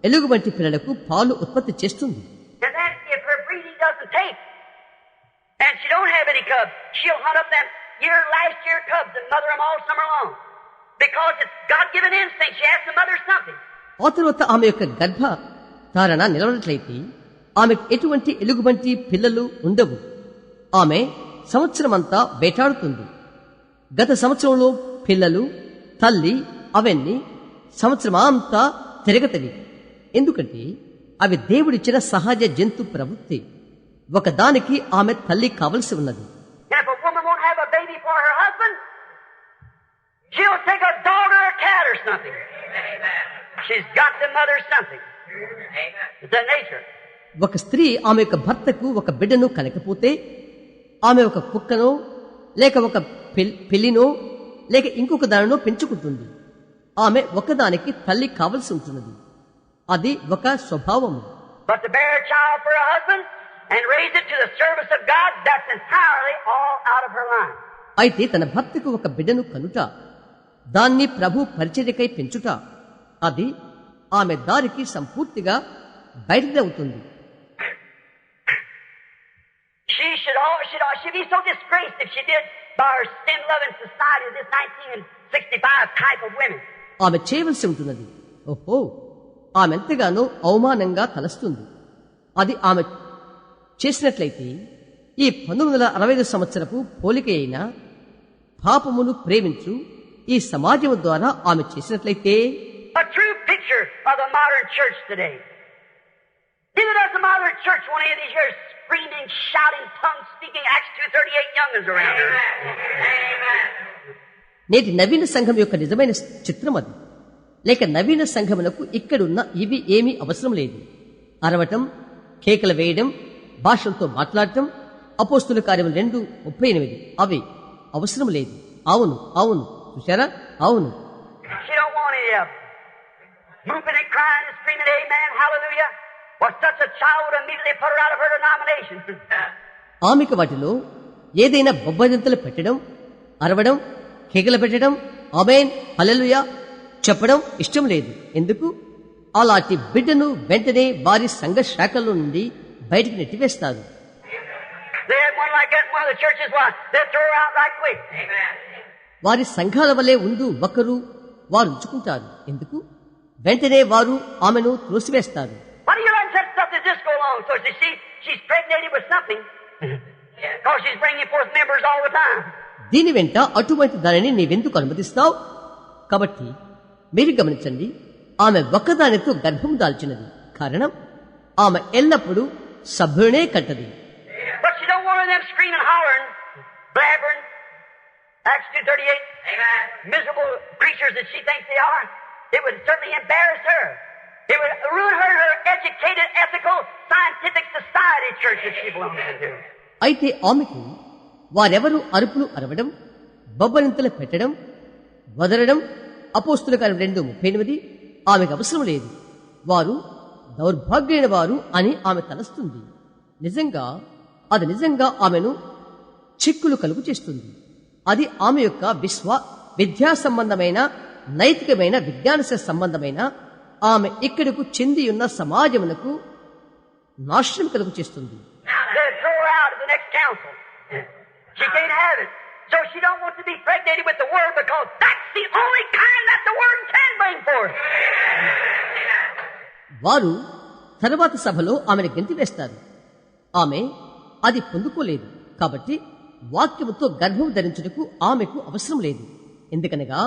ఎలుగుబంటి పిల్లలకు పాలు ఉత్పత్తి చేస్తుంది. And then if her breeding doesn't take, and she don't have any cubs, she'll hunt up them last year cubs and mother them all summer long. Because it's God-given instinct. She has to mother something. ఆ తర్వాత ఆమె యొక్క గర్భ ధారణ నిలవనట్లయితే ఆమెకు ఎటువంటి ఎలుగుబంటి పిల్లలు ఉండవు. ఆమె సంవత్సరమంతా వేటాడుతుంది. గత సంవత్సరంలో పిల్లలు తల్లి అవన్నీ సంవత్సరమంతా తిరగతవి. ఎందుకంటే అవి దేవుడిచ్చిన సహజ జంతు ప్రవృత్తి. ఒకదానికి ఆమె తల్లి కావలసి ఉన్నది. And if a woman won't have a baby for her husband, she'll take a dog or a cat or something. She's got to mother something. It's a nature. ఒక స్త్రీ ఆమె యొక్క భర్తకు ఒక బిడ్డను కనకపోతే ఆమె ఒక కుక్కనో లేక ఒక పిల్లినో లేక ఇంకొక దానినో పెంచుకుంటుంది. ఆమె ఒకదానికి తల్లి కావలసి ఉంటున్నది. అది ఒక స్వభావము. But to bear a child for a husband and raise it to the service of God, that's entirely all out of her line. అయితే తన భర్తకు ఒక బిడ్డను కనుట, దాన్ని ప్రభు పరిచర్యకై పెంచుట, అది ఆమె దారికి సంపూర్తిగా బయటది అవుతుంది. She'd be so disgraced if she did by her sin-loving society of this 1965 type of women. ఆమె చేయవలసి ఉంటున్నది. ఓహో, ఆమె ఎంతగానో అవమానంగా తలస్తుంది. అది ఆమె చేసినట్లయితే ఈ 1965 సంవత్సరపు పోలిక అయిన పాపమును ప్రేమించు ఈ సమాజం ద్వారా ఆమె చేసినట్లయితే A true picture of the modern church today. Neither does the modern church want any of these here screaming, shouting, tongue-speaking Acts 2:38 young'uns around her. నేటి నవీన సంఘం యొక్క నిజమైన చిత్రం అది. లేక నవీన సంఘమునకు ఇక్కడున్న ఇవి ఏమీ అవసరం లేదు. అరవటం, కేకలు వేయడం, భాషలతో మాట్లాడటం, అపోస్తుల కార్యం 2:38 అవి అవసరం లేదు. అవును చూశారా? అవును. She don't want any of them. Moving and crying and screaming, amen, hallelujah. Well, such a child would immediately put her out of her denomination. ఆమెకు వాటిలో ఏదైనా బొబ్బజంతులు పెట్టడం, అరవడం, కేకలు పెట్టడం, ఆమేన్ హల్లెలూయా చెప్పడం ఇష్టం లేదు. ఎందుకు? అలాంటి బిడ్డను వెంటనే వారి సంఘ శాఖల నుండి బయటికి నెట్టివేస్తారు. They had one like that in one of the churches. Why? They throw her out right quick. వారి సంఘాల వలె ఉండు ఒకరు వారు ఉంచుకుంటారు. ఎందుకు? వెంటనే వారు ఆమెను త్రోసివేస్తారు. Why do you let such stuff as this go along? So you see, she's pregnated with something. Because she's bringing forth members all the time. దీని వెంట అటువంటి దానిని నీవెందుకు అనుమతిస్తావు? కాబట్టి మీరు గమనించండి, ఆమె ఒక్కదానితో గర్భం దాల్చినది. కారణం ఆమె ఎల్లప్పుడూ సభ్యునే కట్టది. But she don't want them screaming, hollering, blabbering, Acts 2:38. Amen. Miserable creatures that she thinks they are, it would certainly embarrass her. It would ruin her educated, ethical, scientific society church that she belongs to. అయితే ఆమెకు వారెవరు అరుపులు అరవడం, బొబ్బరింతలు పెట్టడం, వదలడం అపోస్తుల కార్యం 2:38 ఆమెకు అవసరం లేదు. వారు దౌర్భాగ్యమైన వారు అని ఆమె తలస్తుంది. అది నిజంగా ఆమెను చిక్కులు కలుగు చేస్తుంది. అది ఆమె యొక్క విద్యా సంబంధమైన, నైతికమైన, విజ్ఞాన సంబంధమైన ఆమె ఇక్కడకు చెంది ఉన్న సమాజమునకు నాశనం కలుగు చేస్తుంది. She can't have it. So she don't want to be impregnated with the word because that's the only kind that the word can bring forth. వారు తరువాత సభలో ఆమెను గెంటివేస్తారు. ఆమె అది పొందుకోలేదు. కాబట్టి వాక్యముతో గర్భం ధరించుటకు ఆమెకు అవసరం లేదు. ఎందుకనగా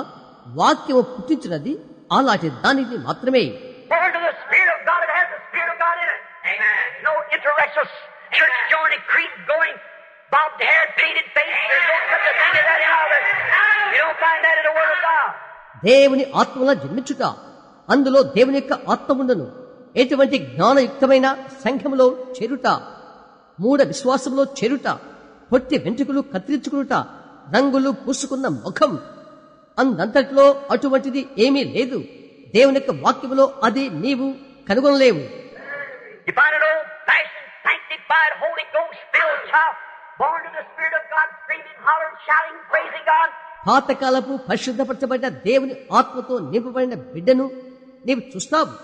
వాక్యము పుట్టించినది అలాంటి దానిని మాత్రమే. Born to the Spirit of God, it has the Spirit of God in it. Amen. No intellectual church joining, creed going, bobbed hair, painted face. There's no such a thing as that in all of it. You don't find that in the Word of God. దేవుని ఆత్మలో జన్మించుట, అందులో దేవుని యొక్క ఆత్మ ఉండను. ఎటువంటి జ్ఞానయుక్తమైన సంఘములో చేరుట, మూఢ విశ్వాసంలో చేరుట, పొట్టి వెంట్రుకలు కత్తిరించుకునుట, రంగులు పూసుకున్న ముఖం, అందంతట్లో అటువంటిది ఏమీ లేదు. దేవుని యొక్క వాక్యములో అది నీవు కనుగొనలేవు. You find an old-fashioned, sanctified, Holy Ghost-filled child, born to the Spirit of God, screaming, hollering, shouting, praising God. పాతకాలపు పరిశుద్ధపరచబడ్డ దేవుని ఆత్మతో నింపబడిన బిడ్డను నీవు చూస్తావు.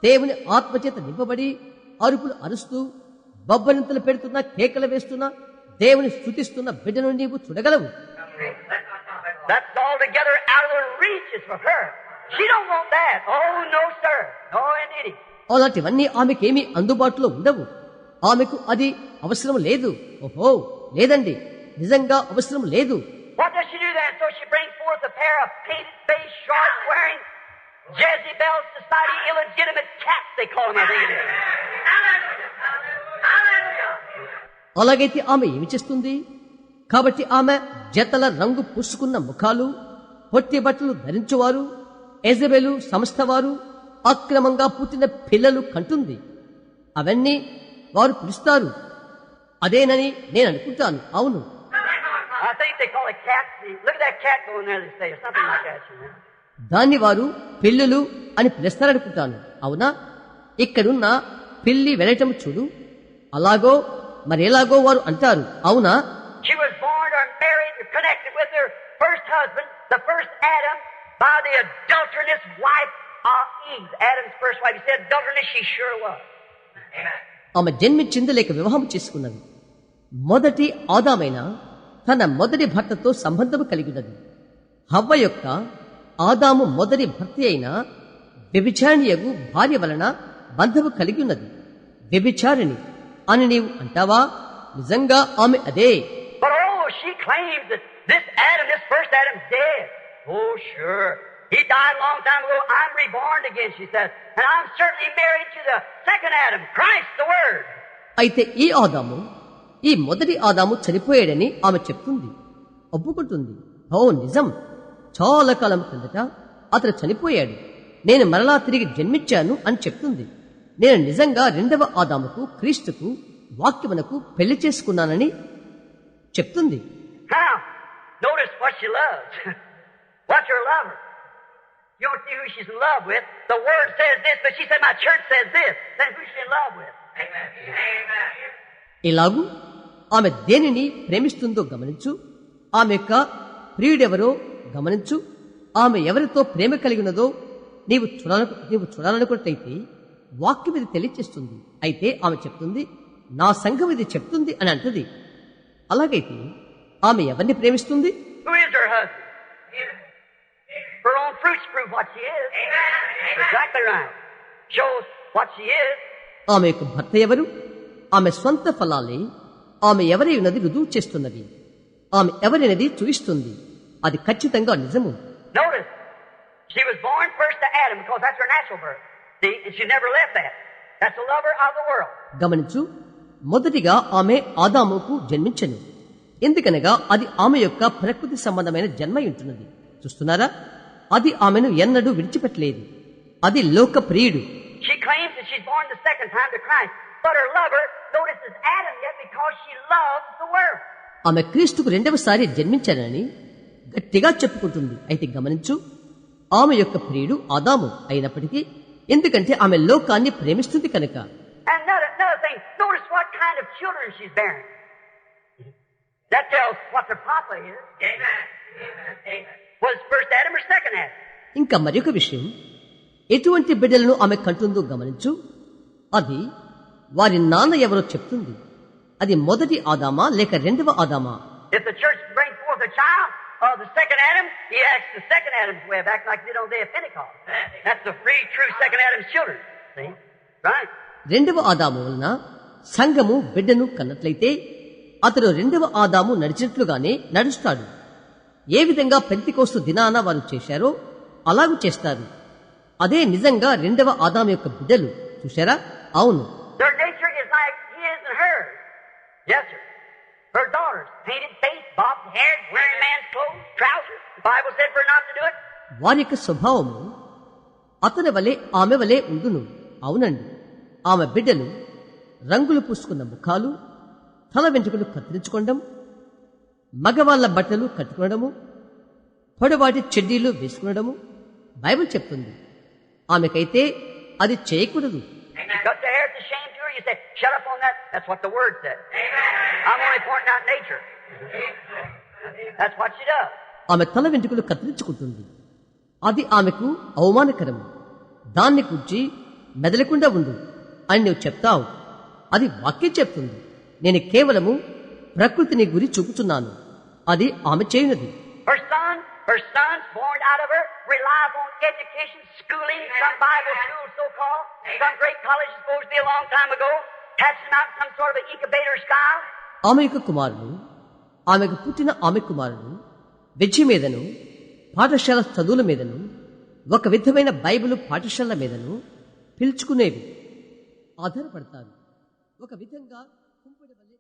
దేవుని ఆత్మచేత నింపబడి అరుపులు అరుస్తూ, బొబ్బరింతలు పెడుతున్న, కేకలు వేస్తున్న, దేవుని స్తుతిస్తున్న బిడ్డను నీవు చూడగలవు. That's altogether out of the reaches for her. She don't want that. Oh, no, sir. No, indeed. అలాంటివన్నీ ఆమెకేమీ అందుబాటులో ఉండవు. ఆమెకు అది అవసరం లేదు. ఓహో, లేదండి, నిజంగా అవసరం లేదు. What does she do then? So she brings forth a pair of painted face, short wearing, Jezebel society, illegitimate cats, they call them, I think it is. అలాగైతే ఆమె ఏమి చేస్తుంది? కాబట్టి ఆమె జతల రంగు పూసుకున్న ముఖాలు, పొట్టి బట్టలు ధరించువారు, ఎజబెలు సంస్థ వారు, అక్రమంగా పుట్టిన పిల్లలు కంటుంది. అవన్నీ వారు పిలుస్తారు. అదేనని నేను అనుకుంటాను. అవును, I think they call it cats. Look at that cat going there, they say, or something like that. You know? దాన్ని వారు పిల్లులు అని పిలుస్తారనుకుంటాను. అవునా? ఇక్కడున్న పిల్లి వెళ్ళటం చూడు, అలాగో మరేలాగో వారు అంటారు. అవునా? She was born or married or connected with her first husband, the first Adam, by the adulterous wife of Eve. Adam's first wife. He said adulterous, she sure was. Amen. ఆమె జన్మించింది లేక వివాహం చేసుకున్నది. మొదటి ఆదామైన తన మొదటి భర్తతో సంబంధం కలిగినది. హవ్వ యొక్క ఆదాము మొదటి భర్త అయిన వ్యభిచారిణియగు భార్య వలన బంధము కలిగి ఉన్నది. వ్యభిచారిణి అని నీవు అంటావా? నిజంగా ఆమె అదే. But she claims that this Adam, this first Adam, dead. Oh, sure. He died a long time ago. I'm reborn again, she says. And I'm certainly married to the second Adam, Christ, the Word. అయితే ఈ మొదటి ఆదాము చనిపోయాడని ఆమె చెప్తుంది, ఒప్పుకుంటుంది. ఓ నిజం, చాలా కాలం క్రిందట అతను చనిపోయాడు, నేను మరలా తిరిగి జన్మించాను అని చెప్తుంది. నేను నిజంగా రెండవ ఆదాముకు, క్రీస్తుకు, వాక్యమునకు పెళ్లి చేసుకున్నానని చెప్తుంది. Now, notice what she loves. What's her lover? You don't see who she's in love with. The Word says this, but she said my church says this. Then who's she in love with? Amen. Amen. ఇలాగూ ఆమె దేనిని ప్రేమిస్తుందో గమనించు. ఆమె యొక్క ప్రియుడెవరో గమనించు. ఆమె ఎవరితో ప్రేమ కలిగినదో నీవు చూడాలనుకున్నట్లయితే వాక్యం ఇది తెలియచేస్తుంది. అయితే ఆమె చెప్తుంది, నా సంఘం ఇది చెప్తుంది అని అంటది. అలాగైతే ఆమె ఎవరిని ప్రేమిస్తుంది? Who is her husband? Her own fruits prove what she is. Exactly right. Shows what she is. ఆమె యొక్క భర్త ఎవరు? ఆమె స్వంత ఫలాలే ఆమె ఎవరై ఉన్నది రుజువు చేస్తున్నది. ఆమె ఎవరైనది చూయిస్తుంది. అది ఖచ్చితంగా నిజము. Notice, she was born first to Adam because that's her natural birth. See, and she never left that. That's the lover of the world. గమనించు, మొదటిగా ఆమె ఆదాముకు జన్మించెను. ఎందుకనగా అది ఆమె యొక్క ప్రకృతి సంబంధమైన జన్మ ఉంటున్నది. చూస్తున్నారా, అది ఆమెను ఎన్నడూ విడిచిపెట్టలేదు. అది లోక ప్రియుడు. She claims that she's born the second time to Christ, but her lover notices Adam yet because she loves the world. ఆమె క్రీస్తుకు రెండవసారి జన్మించానని గట్టిగా చెప్పుకుంటుంది. అయితే గమనించు, ఆమె యొక్క ప్రియుడు ఆదాము అయినప్పటికీ, ఎందుకంటే ఆమె లోకాన్ని ప్రేమిస్తుంది కనుక. And another thing, notice what kind of children she's bearing. That tells what their papa is. Amen. Was first Adam or second Adam? ఇంకా మరొక విషయం, ఎటువంటి బిడ్డలను ఆమె కంటుందో గమనించు. అది వారి నాన్న ఎవరో చెప్తుంది. అది మొదటి ఆదామా లేక రెండవ ఆదామా? If the church brings forth a child of the second Adam, he acts the second Adam's way of acting like they did on the day of Pentecost. That's the free, true second Adam's children. See? Right? రెండవ ఆదాము వలన సంఘము బిడ్డను కన్నట్లయితే అతడు రెండవ ఆదాము నడిచినట్లుగానే నడుస్తాడు. ఏ విధంగా Pentecost దినాన వారు చేశారో అలాగూ చేస్తారు. అదే నిజంగా రెండవ ఆదాము యొక్క బిడ్డలు. చూశారా? అవును. Their nature is like his and hers. Yes, sir. Her daughters, painted face, bobbed hair, wearing man's clothes, trousers. The Bible said for her not to do it. వారి యొక్క స్వభావము అతని వలె ఆమె వలె ఉండును. అవునండి. ఆమె బిడ్డలు రంగులు పూసుకున్న ముఖాలు, తల వెంట్రుకలు కత్తిరించుకోవడం, మగవాళ్ల బట్టలు కట్టుకోవడము, పొడవాటి చెడ్డీలు వేసుకునడము బైబిల్ చెప్తుంది. ఆమెకైతే అది చేయకూడదు. She cuts her hair, it's a shame to her. You say, shut up on that. That's what the word said. I'm only pointing out nature. That's what she does. ఆమె తల వెంట్రుకలు కత్తిరించుకుంటుంది. అది ఆమెకు అవమానకరము. దాన్ని గురించి మెదలకుండా ఉండు అని నువ్వు చెప్తావు. అది వాక్యం చెప్తుంది. నేను కేవలము ప్రకృతిని గురి చూపుతున్నాను. అది ఆమె చేయనది. Her sons born out of her rely upon education, schooling, some Bible school so-called, some great college supposed to be a long time ago, hatch them out in some sort of an incubator style. ఆమె యొక్క కుమారుడు, ఆమెకు పుట్టిన ఆమె కుమారుడు విద్య మీదను, పాఠశాల చదువుల మీదను, ఒక విధమైన బైబిలు పాఠశాల మీదను పిలుచుకునేవి ఆధారపడతారు. ఒక విధంగా కుంపడి వల్లే